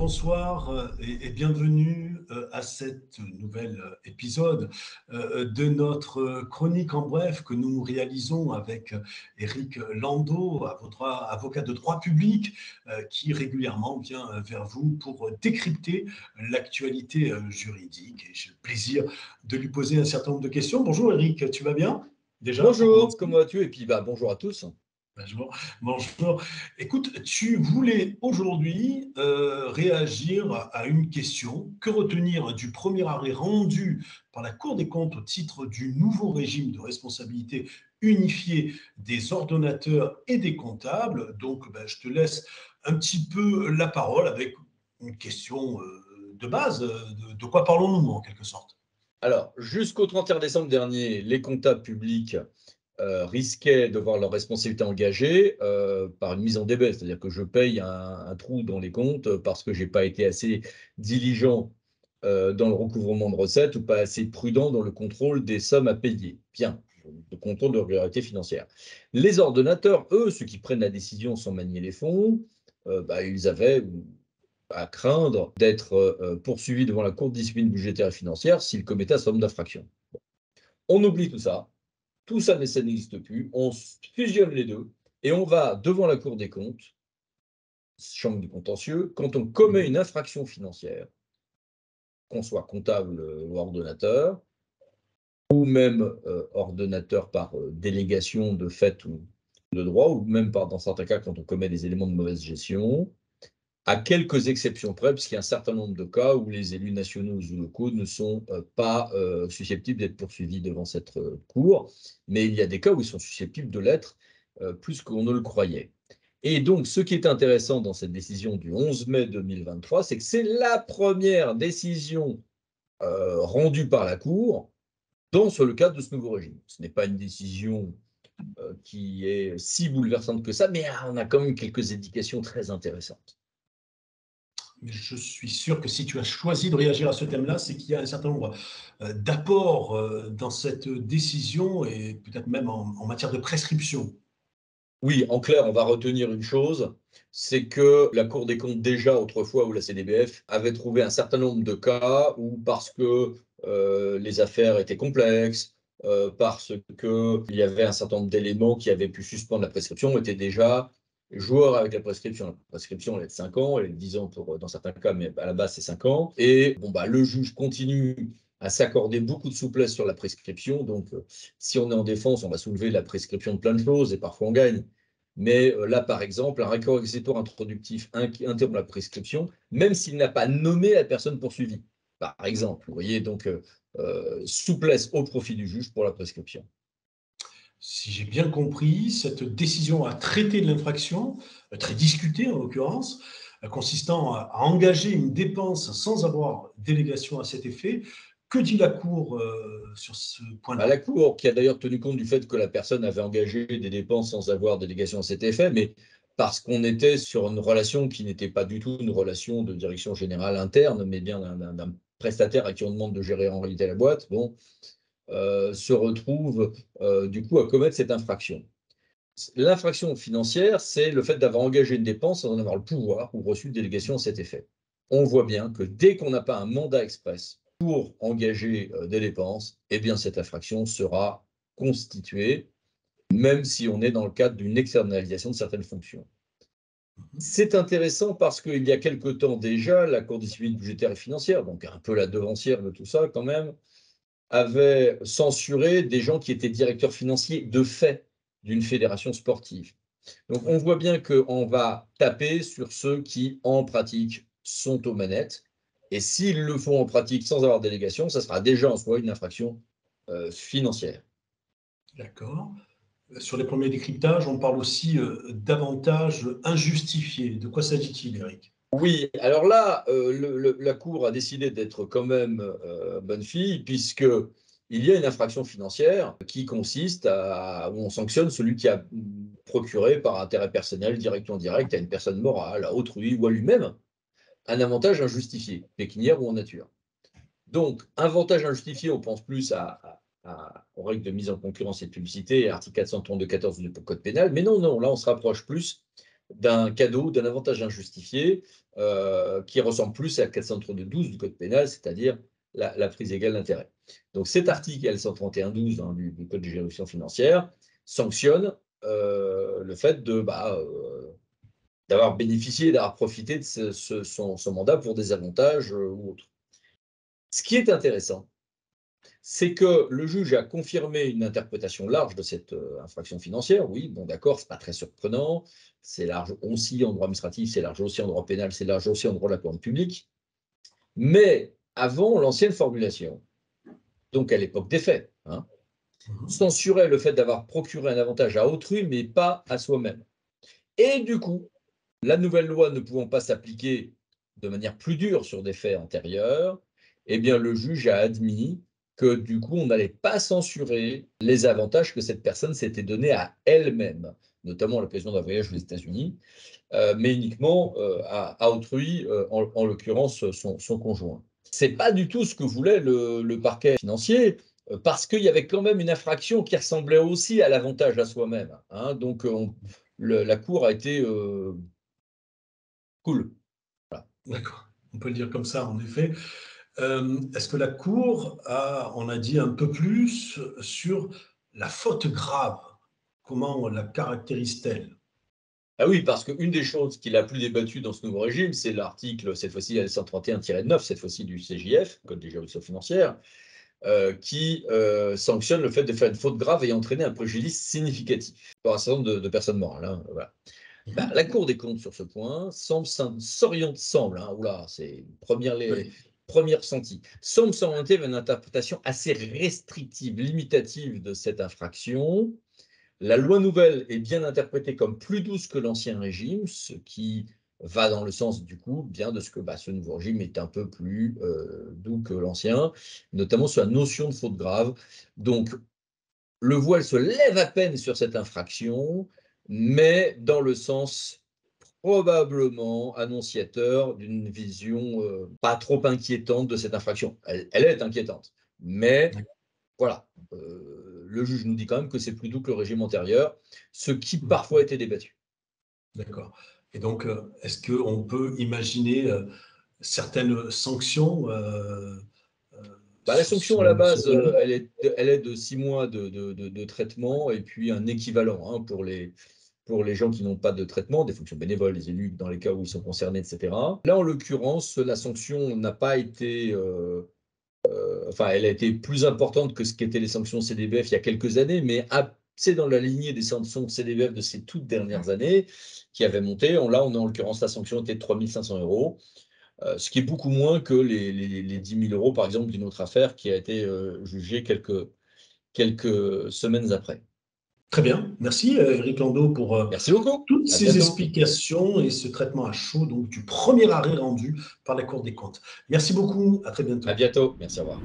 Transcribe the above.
bonsoir et bienvenue à cet nouvel épisode de notre chronique en bref que nous réalisons avec Éric Landau, avocat de droit public, qui régulièrement vient vers vous pour décrypter l'actualité juridique. Et j'ai le plaisir de lui poser un certain nombre de questions. Bonjour Éric, tu vas bien déjà pour Bonjour, commencer? comment vas-tu? Et puis bonjour à tous. Bonjour. Bonjour. Écoute, tu voulais aujourd'hui réagir à une question. Que retenir du premier arrêt rendu par la Cour des comptes au titre du nouveau régime de responsabilité unifiée des ordonnateurs et des comptables? Donc, je te laisse un petit peu la parole avec une question de base. De quoi parlons-nous en quelque sorte? Alors, jusqu'au 31 décembre dernier, les comptables publics risquaient de voir leur responsabilité engagée par une mise en débet, c'est-à-dire que je paye un trou dans les comptes parce que je n'ai pas été assez diligent dans le recouvrement de recettes ou pas assez prudent dans le contrôle des sommes à payer. Bien, le contrôle de régularité financière. Les ordonnateurs, eux, ceux qui prennent la décision sans manier les fonds, ils avaient à craindre d'être poursuivis devant la Cour de discipline budgétaire et financière s'ils commettaient un certain nombre d'infractions. On oublie tout ça ça n'existe plus, on fusionne les deux et on va devant la Cour des comptes, chambre du contentieux, quand on commet une infraction financière, qu'on soit comptable ou ordonnateur, ou même ordonnateur par délégation de fait ou de droit, ou même dans certains cas quand on commet des éléments de mauvaise gestion, à quelques exceptions près, puisqu'il y a un certain nombre de cas où les élus nationaux ou locaux ne sont pas susceptibles d'être poursuivis devant cette cour, mais il y a des cas où ils sont susceptibles de l'être plus qu'on ne le croyait. Et donc, ce qui est intéressant dans cette décision du 11 mai 2023, c'est que c'est la première décision rendue par la Cour dans le cadre de ce nouveau régime. Ce n'est pas une décision qui est si bouleversante que ça, mais on a quand même quelques indications très intéressantes. Mais je suis sûr que si tu as choisi de réagir à ce thème-là, c'est qu'il y a un certain nombre d'apports dans cette décision et peut-être même en matière de prescription. Oui, en clair, on va retenir une chose, c'est que la Cour des comptes, déjà autrefois, ou la CDBF, avait trouvé un certain nombre de cas où, parce que les affaires étaient complexes, parce qu'il y avait un certain nombre d'éléments qui avaient pu suspendre la prescription, étaient déjà joueurs avec la prescription. La prescription, elle est de 5 ans, elle est de 10 ans dans certains cas, mais à la base, c'est 5 ans. Et le juge continue à s'accorder beaucoup de souplesse sur la prescription. Donc, si on est en défense, on va soulever la prescription de plein de choses et parfois on gagne. Mais là, par exemple, un recours exécutoire introductif interrompt la prescription, même s'il n'a pas nommé la personne poursuivie. Par exemple, vous voyez, donc souplesse au profit du juge pour la prescription. Si j'ai bien compris, cette décision a traité de l'infraction, très discutée en l'occurrence, consistant à engager une dépense sans avoir délégation à cet effet. Que dit la Cour sur ce La point-là? Cour, qui a d'ailleurs tenu compte du fait que la personne avait engagé des dépenses sans avoir délégation à cet effet, mais parce qu'on était sur une relation qui n'était pas du tout une relation de direction générale interne, mais bien d'un prestataire à qui on demande de gérer en réalité la boîte, se retrouve du coup à commettre cette infraction. L'infraction financière, c'est le fait d'avoir engagé une dépense sans en avoir le pouvoir ou reçu une délégation à cet effet. On voit bien que dès qu'on n'a pas un mandat express pour engager des dépenses, eh bien cette infraction sera constituée, même si on est dans le cadre d'une externalisation de certaines fonctions. C'est intéressant parce qu'il y a quelque temps déjà, la Cour des discipline budgétaire et financière, donc un peu la devancière de tout ça quand même, avait censuré des gens qui étaient directeurs financiers de fait d'une fédération sportive. Donc on voit bien qu'on va taper sur ceux qui, en pratique, sont aux manettes. Et s'ils le font en pratique sans avoir de délégation, ça sera déjà en soi une infraction financière. D'accord. Sur les premiers décryptages, on parle aussi d'avantages injustifiés. De quoi s'agit-il, Eric? Oui, alors là, la Cour a décidé d'être quand même bonne fille, puisqu'il y a une infraction financière qui consiste où on sanctionne celui qui a procuré par intérêt personnel, direct ou indirect, à une personne morale, à autrui ou à lui-même, un avantage injustifié, pécuniaire ou en nature. Donc, avantage injustifié, on pense plus aux règles de mise en concurrence et de publicité, article 432-14 du Code pénal, mais non, là, on se rapproche plus d'un cadeau, d'un avantage injustifié, qui ressemble plus à 432-12 du Code pénal, c'est-à-dire la prise égale d'intérêt. Donc cet article L131-12 du Code de juridiction financière sanctionne le fait d'avoir bénéficié, d'avoir profité de son mandat pour des avantages ou autres. Ce qui est intéressant, c'est que le juge a confirmé une interprétation large de cette infraction financière. Oui, bon d'accord, c'est pas très surprenant, c'est large aussi en droit administratif, c'est large aussi en droit pénal, c'est large aussi en droit de la commande publique. Mais avant l'ancienne formulation, donc à l'époque des faits, censurait le fait d'avoir procuré un avantage à autrui, mais pas à soi-même. Et du coup, la nouvelle loi ne pouvant pas s'appliquer de manière plus dure sur des faits antérieurs, eh bien, le juge a admis que du coup, on n'allait pas censurer les avantages que cette personne s'était donné à elle-même, notamment à l'occasion d'un voyage aux États-Unis, mais uniquement à autrui, en l'occurrence son conjoint. C'est pas du tout ce que voulait le parquet financier, parce qu'il y avait quand même une infraction qui ressemblait aussi à l'avantage à soi-même. Donc, la Cour a été cool. Voilà. D'accord, on peut le dire comme ça, en effet. Est-ce que la Cour on a dit un peu plus sur la faute grave? Comment la caractérise-t-elle? Ah oui, parce qu'une des choses qui est la plus débattue dans ce nouveau régime, c'est l'article, cette fois-ci L131-9, cette fois-ci du CJF, Code des juridictions financières, qui sanctionne le fait de faire une faute grave ayant entraîné un préjudice significatif pour un certain nombre de personnes morales. Voilà. La Cour des comptes sur ce point oula, c'est une première sentie, semble s'orienter vers une interprétation assez restrictive, limitative de cette infraction. La loi nouvelle est bien interprétée comme plus douce que l'ancien régime, ce qui va dans le sens du coup bien de ce que ce nouveau régime est un peu plus doux que l'ancien, notamment sur la notion de faute grave. Donc le voile se lève à peine sur cette infraction, mais dans le sens probablement annonciateur d'une vision pas trop inquiétante de cette infraction. Elle est inquiétante, mais voilà, le juge nous dit quand même que c'est plus doux que le régime antérieur, ce qui parfois a été débattu. D'accord. Et donc, est-ce qu'on peut imaginer certaines sanctions La sur sanction à la base, ce elle est de 6 mois de traitement et puis un équivalent pour les gens qui n'ont pas de traitement, des fonctions bénévoles, des élus dans les cas où ils sont concernés, etc. Là, en l'occurrence, la sanction n'a pas été elle a été plus importante que ce qu'étaient les sanctions CDBF il y a quelques années, mais c'est dans la lignée des sanctions CDBF de ces toutes dernières années qui avaient monté. Là, en l'occurrence, la sanction était de 3 500 €, ce qui est beaucoup moins que les 10 000 €, par exemple, d'une autre affaire qui a été jugée quelques semaines après. Très bien. Merci, Eric Landau, pour Merci beaucoup. toutes À ces bientôt. explications et ce traitement à chaud donc, du premier arrêt rendu par la Cour des comptes. Merci beaucoup. À très À bientôt. bientôt. Merci. Au revoir.